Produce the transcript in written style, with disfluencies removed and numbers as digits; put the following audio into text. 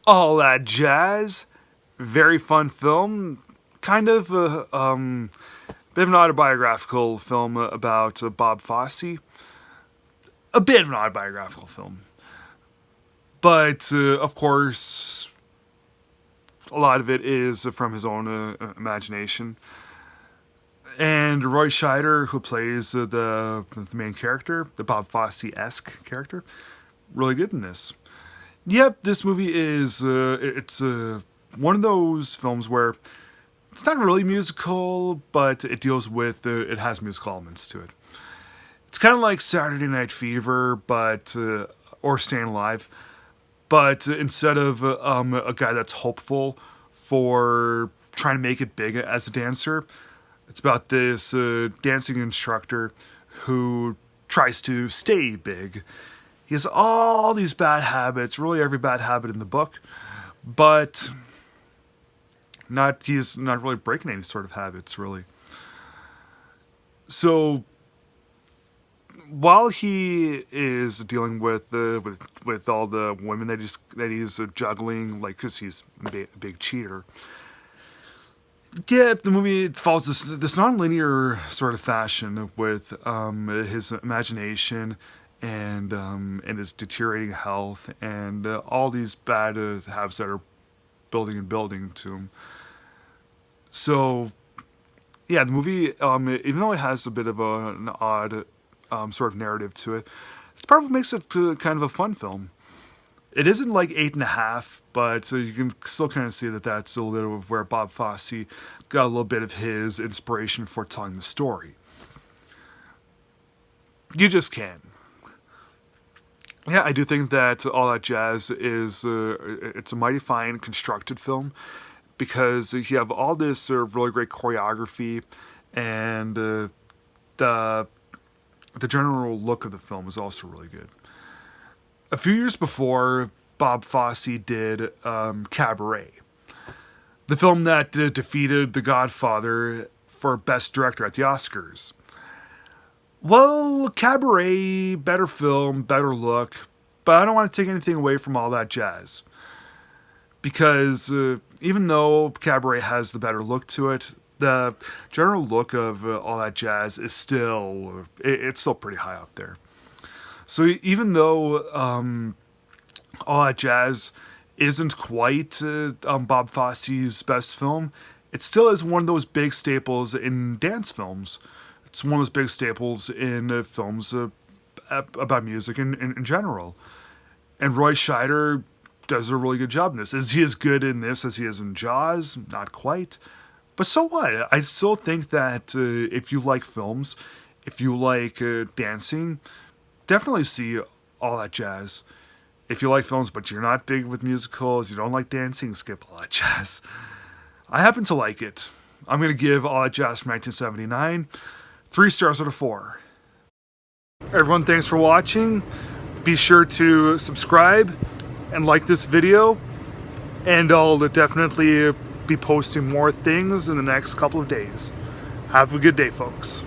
All That Jazz. Very fun film. Kind of bit of an autobiographical film about Bob Fosse. A bit of an autobiographical film. But, of course, a lot of it is from his own imagination. And Roy Scheider, who plays the main character, the Bob Fosse-esque character, really good in this. Yep, this movie is it's one of those films where it's not really musical, but it deals with it has musical elements to it. It's kind of like Saturday Night Fever, but or Staying Alive, but instead of a guy that's hopeful for trying to make it big as a dancer, it's about this dancing instructor who tries to stay big. He has all these bad habits, really every bad habit in the book, but he's not really breaking any sort of habits, really. So while he is dealing with all the women that he's juggling, like, because he's a big cheater. Yeah, the movie follows this non-linear sort of fashion with his imagination and his deteriorating health and all these bad habits that are building and building to him. So, yeah, the movie, even though it has a bit of an odd sort of narrative to it, it's part of what makes it kind of a fun film. It isn't like 8.5, but you can still kind of see that that's a little bit of where Bob Fosse got a little bit of his inspiration for telling the story. You just can. Yeah, I do think that All That Jazz is it's a mighty fine constructed film because you have all this really great choreography and the general look of the film is also really good. A few years before, Bob Fosse did Cabaret, the film that defeated The Godfather for Best Director at the Oscars. Well, Cabaret, better film, better look, but I don't want to take anything away from All That Jazz. Because even though Cabaret has the better look to it, the general look of All That Jazz is still, it's still pretty high up there. So even though All That Jazz isn't quite Bob Fosse's best film, it still is one of those big staples in dance films. It's one of those big staples in films about music in general. And Roy Scheider does a really good job in this. Is he as good in this as he is in Jaws? Not quite. But so what? I still think that if you like films, if you like dancing, definitely see All That Jazz. If you like films but you're not big with musicals, you don't like dancing, skip All That Jazz. I happen to like it. I'm going to give All That Jazz from 1979 3 stars out of 4. Everyone, thanks for watching. Be sure to subscribe and like this video. And I'll definitely be posting more things in the next couple of days. Have a good day, folks.